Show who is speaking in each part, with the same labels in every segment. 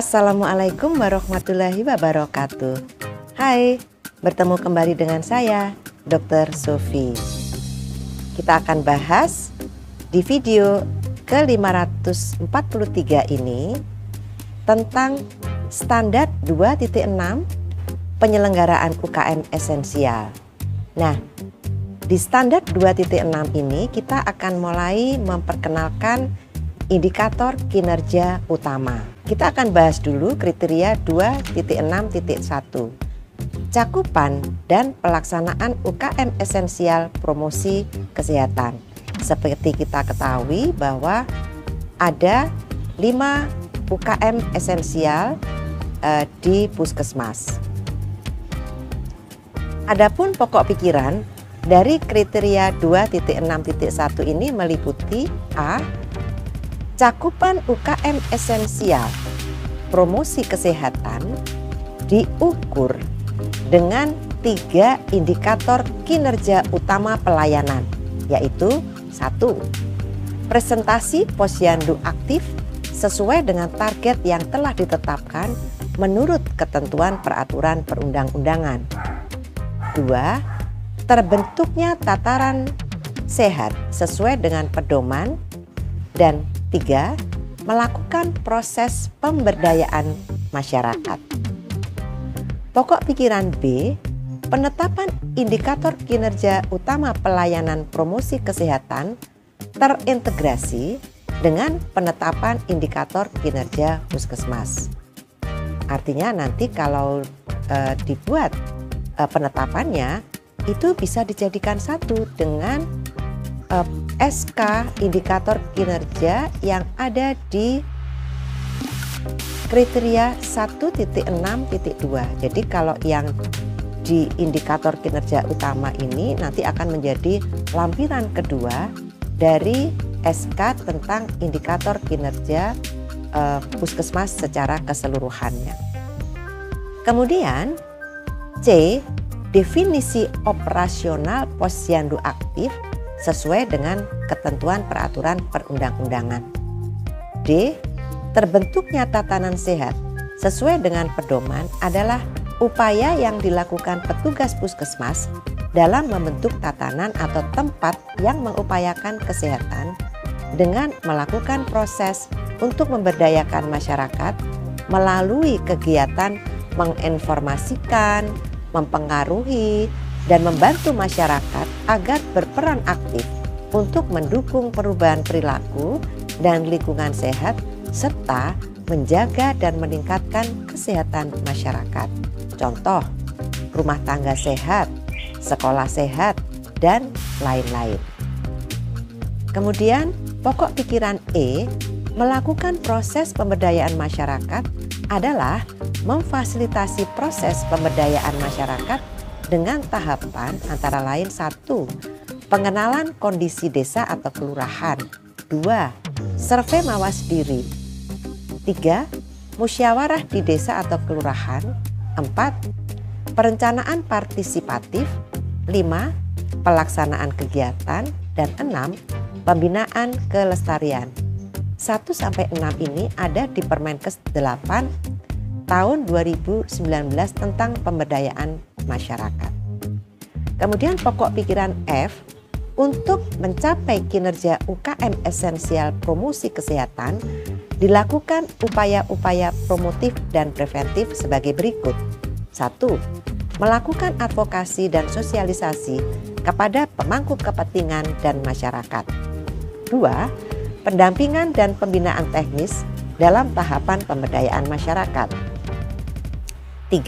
Speaker 1: Assalamualaikum warahmatullahi wabarakatuh. Hai, bertemu kembali dengan saya, Dr. Sofi. Kita akan bahas di video ke-543 ini tentang standar 2.6 penyelenggaraan UKM esensial. Nah, di standar 2.6 ini kita akan mulai memperkenalkan indikator kinerja utama. Kita akan bahas dulu kriteria 2.6.1. Cakupan dan pelaksanaan UKM esensial promosi kesehatan. Seperti kita ketahui bahwa ada 5 UKM esensial di puskesmas. Adapun pokok pikiran dari kriteria 2.6.1 ini meliputi A. Cakupan UKM esensial promosi kesehatan diukur dengan 3 indikator kinerja utama pelayanan, yaitu 1. Presentasi posyandu aktif sesuai dengan target yang telah ditetapkan menurut ketentuan peraturan perundang-undangan. 2. Terbentuknya tataran sehat sesuai dengan pedoman. Dan 3. Melakukan proses pemberdayaan masyarakat. Pokok pikiran B, penetapan indikator kinerja utama pelayanan promosi kesehatan terintegrasi dengan penetapan indikator kinerja puskesmas. Artinya nanti kalau dibuat penetapannya itu bisa dijadikan satu dengan SK indikator kinerja yang ada di kriteria 1.6.2. Jadi kalau yang di indikator kinerja utama ini nanti akan menjadi lampiran kedua dari SK tentang indikator kinerja puskesmas secara keseluruhannya. Kemudian C, definisi operasional posyandu aktif sesuai dengan ketentuan peraturan perundang-undangan. D. Terbentuknya tatanan sehat sesuai dengan pedoman adalah upaya yang dilakukan petugas puskesmas dalam membentuk tatanan atau tempat yang mengupayakan kesehatan dengan melakukan proses untuk memberdayakan masyarakat melalui kegiatan menginformasikan, mempengaruhi, dan membantu masyarakat agar berperan aktif untuk mendukung perubahan perilaku dan lingkungan sehat serta menjaga dan meningkatkan kesehatan masyarakat. Contoh, rumah tangga sehat, sekolah sehat, dan lain-lain. Kemudian pokok pikiran E, melakukan proses pemberdayaan masyarakat adalah memfasilitasi proses pemberdayaan masyarakat dengan tahapan antara lain 1. Pengenalan kondisi desa atau kelurahan. 2. Survei mawas diri. 3. Musyawarah di desa atau kelurahan. 4. Perencanaan partisipatif. 5. Pelaksanaan kegiatan. Dan 6. Pembinaan kelestarian. 1-6 ini ada di Permenkes 8 tahun 2019 tentang pemberdayaan masyarakat. Kemudian pokok pikiran F, untuk mencapai kinerja UKM esensial promosi kesehatan dilakukan upaya-upaya promotif dan preventif sebagai berikut. 1. Melakukan advokasi dan sosialisasi kepada pemangku kepentingan dan masyarakat. 2. Pendampingan dan pembinaan teknis dalam tahapan pemberdayaan masyarakat. 3.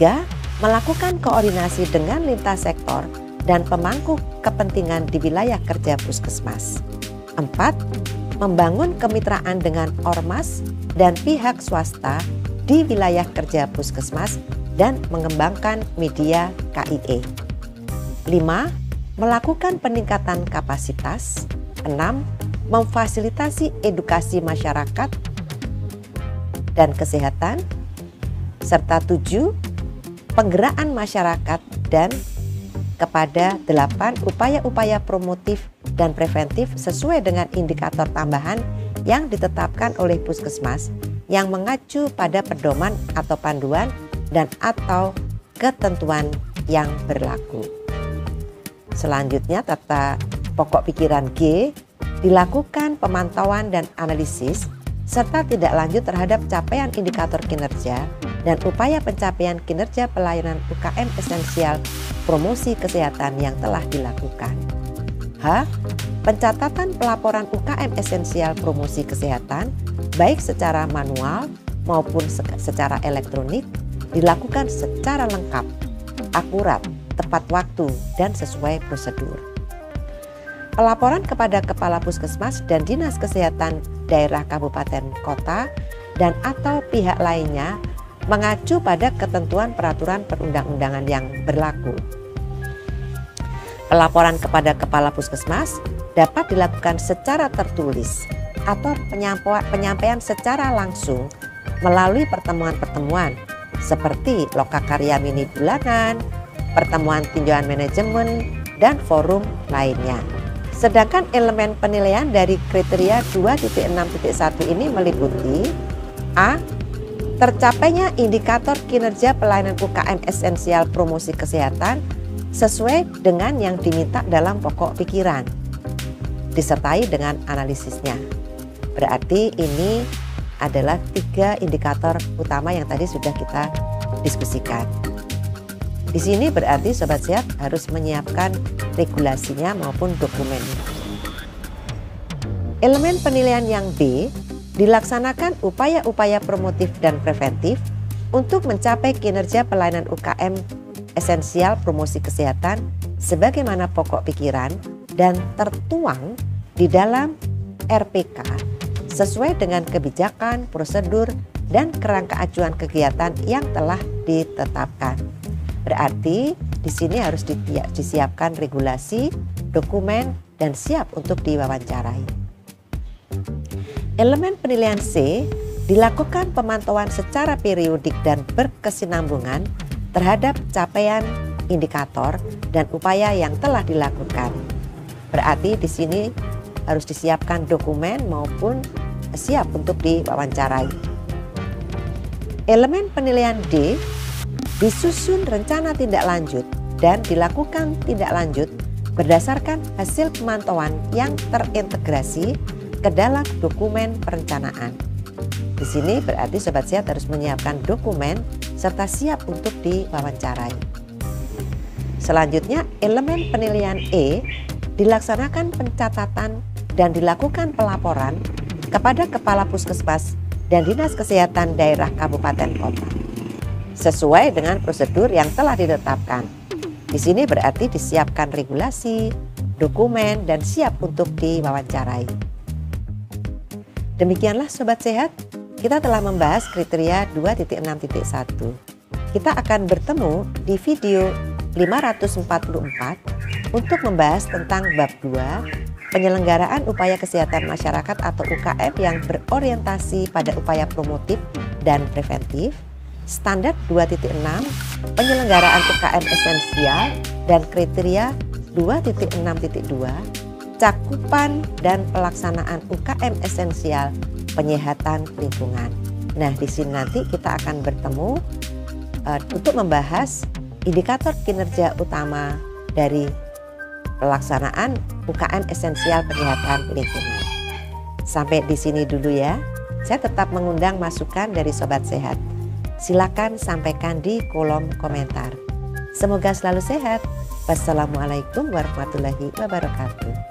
Speaker 1: Melakukan koordinasi dengan lintas sektor dan pemangku kepentingan di wilayah kerja puskesmas. 4. Membangun kemitraan dengan ormas dan pihak swasta di wilayah kerja puskesmas dan mengembangkan media KIE. 5. Melakukan peningkatan kapasitas. 6. Memfasilitasi edukasi masyarakat dan kesehatan. Serta 7. Penggerakkan masyarakat dan kepada 8 upaya-upaya promotif dan preventif sesuai dengan indikator tambahan yang ditetapkan oleh puskesmas yang mengacu pada pedoman atau panduan dan atau ketentuan yang berlaku. Selanjutnya tata pokok pikiran G, dilakukan pemantauan dan analisis serta tidak lanjut terhadap capaian indikator kinerja dan upaya pencapaian kinerja pelayanan UKM esensial promosi kesehatan yang telah dilakukan. H. Pencatatan pelaporan UKM esensial promosi kesehatan baik secara manual maupun secara elektronik dilakukan secara lengkap, akurat, tepat waktu, dan sesuai prosedur. Pelaporan kepada Kepala Puskesmas dan Dinas Kesehatan daerah kabupaten kota dan atau pihak lainnya mengacu pada ketentuan peraturan perundang-undangan yang berlaku. Pelaporan kepada Kepala Puskesmas dapat dilakukan secara tertulis atau penyampaian secara langsung melalui pertemuan-pertemuan seperti lokakarya mini bulanan, pertemuan tinjauan manajemen, dan forum lainnya. Sedangkan elemen penilaian dari kriteria 2.6.1 ini meliputi A. Tercapainya indikator kinerja pelayanan UKM esensial promosi kesehatan sesuai dengan yang diminta dalam pokok pikiran, disertai dengan analisisnya. Berarti ini adalah 3 indikator utama yang tadi sudah kita diskusikan. Di sini berarti Sobat Sehat harus menyiapkan regulasinya maupun dokumennya. Elemen penilaian yang B, dilaksanakan upaya-upaya promotif dan preventif untuk mencapai kinerja pelayanan UKM esensial promosi kesehatan sebagaimana pokok pikiran dan tertuang di dalam RPK sesuai dengan kebijakan, prosedur, dan kerangka acuan kegiatan yang telah ditetapkan. Berarti di sini harus disiapkan regulasi, dokumen, dan siap untuk diwawancarai. Elemen penilaian C, dilakukan pemantauan secara periodik dan berkesinambungan terhadap capaian indikator dan upaya yang telah dilakukan. Berarti di sini harus disiapkan dokumen maupun siap untuk diwawancarai. Elemen penilaian D, disusun rencana tindak lanjut dan dilakukan tindak lanjut berdasarkan hasil pemantauan yang terintegrasi ke dalam dokumen perencanaan. Di sini berarti Sobat Sehat harus menyiapkan dokumen serta siap untuk diwawancarai. Selanjutnya, elemen penilaian E, dilaksanakan pencatatan dan dilakukan pelaporan kepada Kepala Puskesmas dan Dinas Kesehatan daerah kabupaten kota sesuai dengan prosedur yang telah ditetapkan. Di sini berarti disiapkan regulasi, dokumen, dan siap untuk diwawancarai. Demikianlah Sobat Sehat, kita telah membahas kriteria 2.6.1. Kita akan bertemu di video 544 untuk membahas tentang bab 2, penyelenggaraan upaya kesehatan masyarakat atau UKM yang berorientasi pada upaya promotif dan preventif, standar 2.6, penyelenggaraan UKM esensial, dan kriteria 2.6.2, cakupan dan pelaksanaan UKM esensial penyehatan lingkungan. Nah, di sini nanti kita akan bertemu untuk membahas indikator kinerja utama dari pelaksanaan UKM esensial penyehatan lingkungan. Sampai di sini dulu ya. Saya tetap mengundang masukan dari Sobat Sehat. Silakan sampaikan di kolom komentar. Semoga selalu sehat. Wassalamualaikum warahmatullahi wabarakatuh.